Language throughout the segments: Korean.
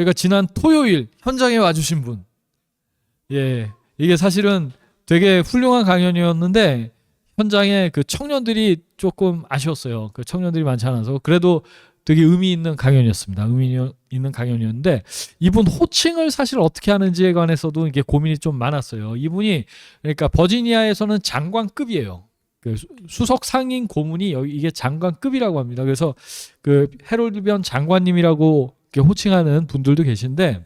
그러니까 지난 토요일 현장에 와주신 분, 예, 이게 사실은 되게 훌륭한 강연이었는데 현장에 그 청년들이 조금 아쉬웠어요. 그 청년들이 많지 않아서. 그래도 되게 의미 있는 강연이었습니다. 의미 있는 강연이었는데 이분 호칭을 사실 어떻게 하는지에 관해서도 이게 고민이 좀 많았어요. 이분이 그러니까 버지니아에서는 장관급이에요. 그 수석 상임 고문이 여기 이게 장관급이라고 합니다. 그래서 그 해롤드 변 장관님이라고 이렇게 호칭하는 분들도 계신데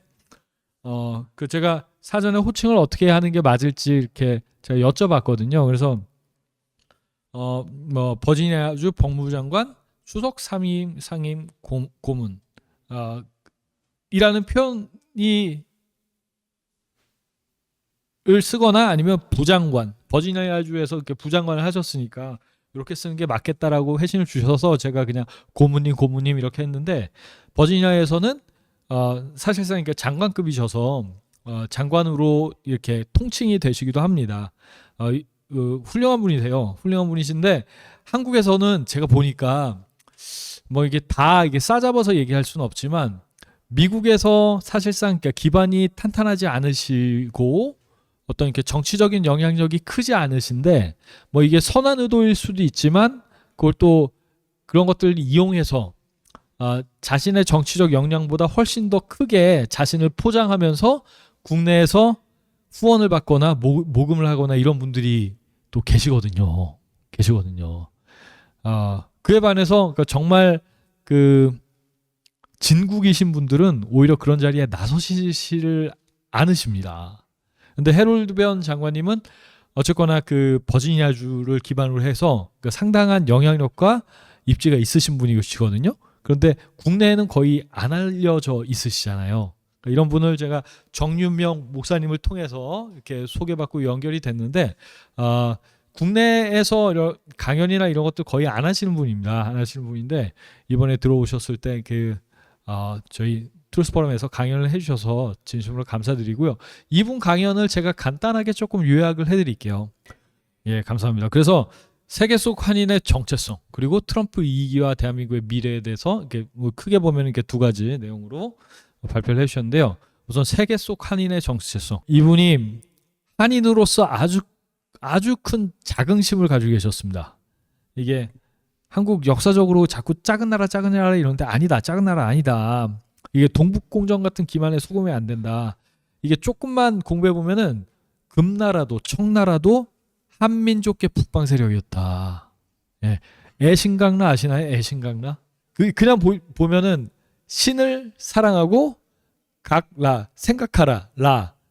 그 제가 사전에 호칭을 어떻게 하는 게 맞을지 이렇게 제가 여쭤봤거든요. 그래서 뭐 버지니아주 법무부 장관 수석 상임 고문 이라는 표현이 을 쓰거나 아니면 부장관, 버지니아주에서 이렇게 부장관을 하셨으니까 이렇게 쓰는 게 맞겠다라고 회신을 주셔서 제가 그냥 고문님 이렇게 했는데 버지니아에서는 사실상 이렇게 장관급이셔서 장관으로 이렇게 통칭이 되시기도 합니다. 훌륭한 분이세요. 훌륭한 분이신데 한국에서는 제가 보니까 뭐 이게 다 이게 싸잡아서 얘기할 수는 없지만 미국에서 사실상 그러니까 기반이 탄탄하지 않으시고 어떤 이렇게 정치적인 영향력이 크지 않으신데 뭐 이게 선한 의도일 수도 있지만 그걸 또 그런 것들을 이용해서 자신의 정치적 역량보다 훨씬 더 크게 자신을 포장하면서 국내에서 후원을 받거나 모금을 하거나 이런 분들이 또 계시거든요. 그에 반해서 그러니까 정말 그 진국이신 분들은 오히려 그런 자리에 나서시지를 않으십니다. 근데 해롤드 변 장관님은 어쨌거나 그 버지니아주를 기반으로 해서 그 상당한 영향력과 입지가 있으신 분이시거든요. 그런데 국내에는 거의 안 알려져 있으시잖아요. 그러니까 이런 분을 제가 정윤명 목사님을 통해서 이렇게 소개받고 연결이 됐는데 국내에서 강연이나 이런 것들 거의 안 하시는 분입니다. 안 하시는 분인데 이번에 들어오셨을 때 그 저희 트루스포럼에서 강연을 해주셔서 진심으로 감사드리고요. 이분 강연을 제가 간단하게 조금 요약을 해드릴게요. 예, 감사합니다. 그래서 세계 속 한인의 정체성 그리고 트럼프 2기와 대한민국의 미래에 대해서 이렇게 뭐 크게 보면 이렇게 두 가지 내용으로 발표를 해주셨는데요. 우선 세계 속 한인의 정체성. 이분이 한인으로서 아주 큰 자긍심을 가지고 계셨습니다. 이게 한국 역사적으로 자꾸 작은 나라 이러는데 아니다. 작은 나라 아니다. 이게 동북공정 같은 기만에 수긍이 안 된다. 이게 조금만 공부해 보면은 금나라도 청나라도 한민족계 북방 세력이었다. 예. 애신강라 아시나요? 애신강라? 그냥 보면은 신을 사랑하고 각라 생각하라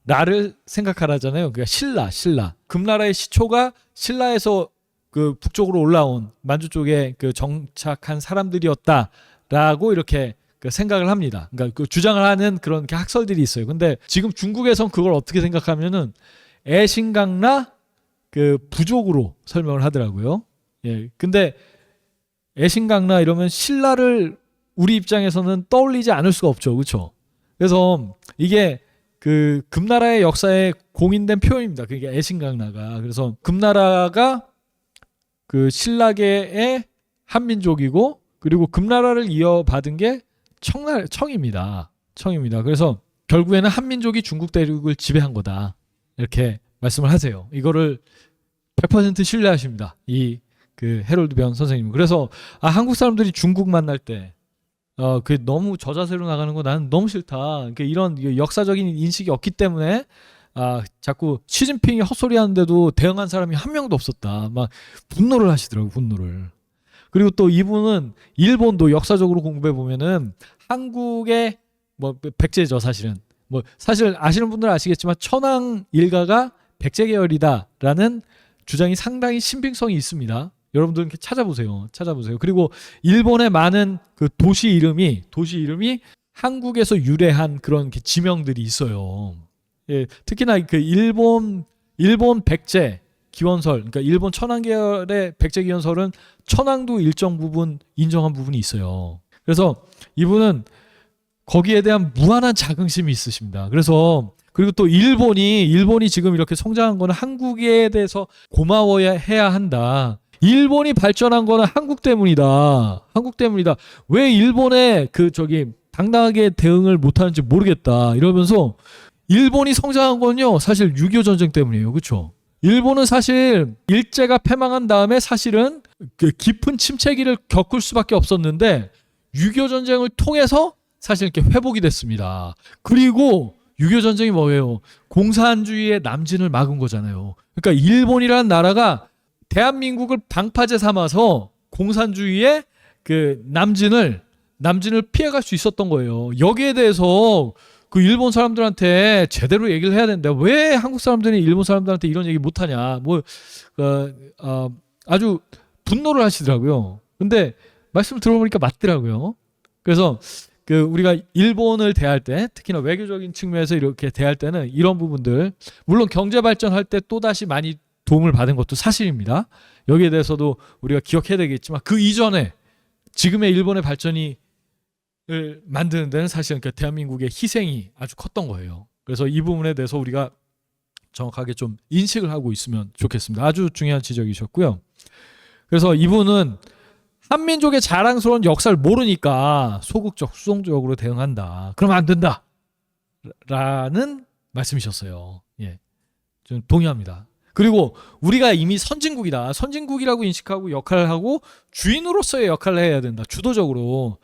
라를 생각하라잖아요. 그러니까 신라. 금나라의 시초가 신라에서 그 북쪽으로 올라온 만주 쪽에 그 정착한 사람들이었다라고 이렇게 그 생각을 합니다. 그러니까 그 주장을 하는 그런 학설들이 있어요. 근데 지금 중국에선 그걸 어떻게 생각하면은 애신강라 그 부족으로 설명을 하더라고요. 예. 근데 애신강라 이러면 신라를 우리 입장에서는 떠올리지 않을 수가 없죠. 그렇죠? 그래서 이게 그 금나라의 역사에 공인된 표현입니다. 그게 애신강라가. 그래서 금나라가 그 신라계의 한민족이고 그리고 금나라를 이어받은 게 청입니다. 그래서 결국에는 한민족이 중국 대륙을 지배한 거다. 이렇게 말씀을 하세요. 이거를 100% 신뢰하십니다. 이 그 해롤드 변 선생님. 그래서 한국 사람들이 중국 만날 때 그 너무 저자세로 나가는 거 나는 너무 싫다. 그러니까 이런 역사적인 인식이 없기 때문에 자꾸 시진핑이 헛소리 하는데도 대응한 사람이 한 명도 없었다. 막 분노를 하시더라고요. 분노를. 그리고 또 이분은 일본도 역사적으로 공부해 보면은 한국의 뭐 백제죠. 사실은 뭐 사실 아시는 분들은 아시겠지만 천황 일가가 백제 계열이다라는 주장이 상당히 신빙성이 있습니다. 여러분들 이렇게 찾아보세요. 그리고 일본의 많은 그 도시 이름이 한국에서 유래한 그런 지명들이 있어요. 예, 특히나 그 일본 백제 기원설, 그러니까 일본 천황 계열의 백제 기원설은 천황도 일정 부분 인정한 부분이 있어요. 그래서 이분은 거기에 대한 무한한 자긍심이 있으십니다. 그래서 그리고 또 일본이 지금 이렇게 성장한 거는 한국에 대해서 고마워야 해야 한다. 일본이 발전한 거는 한국 때문이다. 왜 일본의 당당하게 대응을 못하는지 모르겠다 이러면서 일본이 성장한 건요 사실 6.25 전쟁 때문이에요. 그렇죠? 일본은 사실 일제가 패망한 다음에 사실은 그 깊은 침체기를 겪을 수밖에 없었는데 6.25 전쟁을 통해서 사실 이렇게 회복이 됐습니다. 그리고 6.25 전쟁이 뭐예요? 공산주의의 남진을 막은 거잖아요. 그러니까 일본이라는 나라가 대한민국을 방파제 삼아서 공산주의의 그 남진을 피해갈 수 있었던 거예요. 여기에 대해서 그 일본 사람들한테 제대로 얘기를 해야 되는데 왜 한국 사람들이 일본 사람들한테 이런 얘기 못하냐? 아주 분노를 하시더라고요. 근데 말씀을 들어보니까 맞더라고요. 그래서 그 우리가 일본을 대할 때 특히나 외교적인 측면에서 이렇게 대할 때는 이런 부분들 물론 경제 발전할 때 또다시 많이 도움을 받은 것도 사실입니다. 여기에 대해서도 우리가 기억해야 되겠지만 그 이전에 지금의 일본의 발전이 을 만드는 데는 사실은 그 대한민국의 희생이 아주 컸던 거예요. 그래서 이 부분에 대해서 우리가 정확하게 좀 인식을 하고 있으면 좋겠습니다. 아주 중요한 지적이셨고요. 그래서 이분은 한민족의 자랑스러운 역사를 모르니까 소극적, 수동적으로 대응한다. 그러면 안 된다. 라는 말씀이셨어요. 예, 좀 동의합니다. 그리고 우리가 이미 선진국이다. 선진국이라고 인식하고 역할을 하고 주인으로서의 역할을 해야 된다. 주도적으로.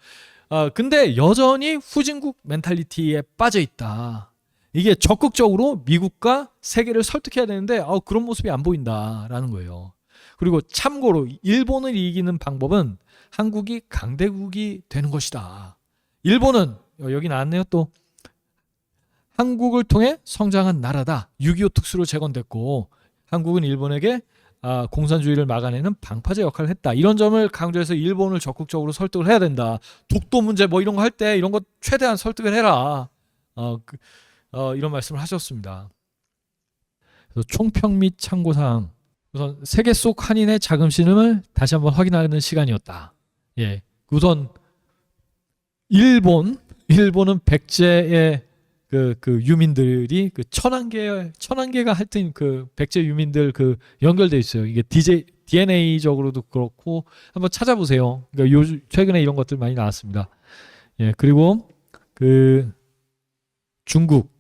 근데 여전히 후진국 멘탈리티에 빠져 있다. 이게 적극적으로 미국과 세계를 설득해야 되는데 그런 모습이 안 보인다라는 거예요. 그리고 참고로 일본을 이기는 방법은 한국이 강대국이 되는 것이다. 일본은 여기 나왔네요. 또 한국을 통해 성장한 나라다. 6.25 특수로 재건됐고 한국은 일본에게 공산주의를 막아내는 방파제 역할을 했다. 이런 점을 강조해서 일본을 적극적으로 설득을 해야 된다. 독도 문제 뭐 이런 거 할 때 이런 거 최대한 설득을 해라. 이런 말씀을 하셨습니다. 그래서 총평 및 참고사항. 우선 세계 속 한인의 자긍심을 다시 한번 확인하는 시간이었다. 예, 우선 일본은 백제의 그 유민들이 그 1,000만 개가 하여튼 그 백제 유민들 그 연결돼 있어요. 이게 DNA적으로도 그렇고 한번 찾아보세요. 그러니까 최근에 이런 것들 많이 나왔습니다. 예, 그리고 그 중국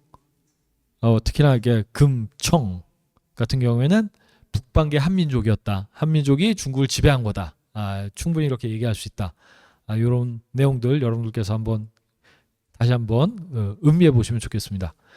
특히나 이게 금청 같은 경우에는 북방계 한민족이었다. 한민족이 중국을 지배한 거다. 충분히 이렇게 얘기할 수 있다. 이런 내용들 여러분들께서 다시 한번 음미해 보시면 좋겠습니다.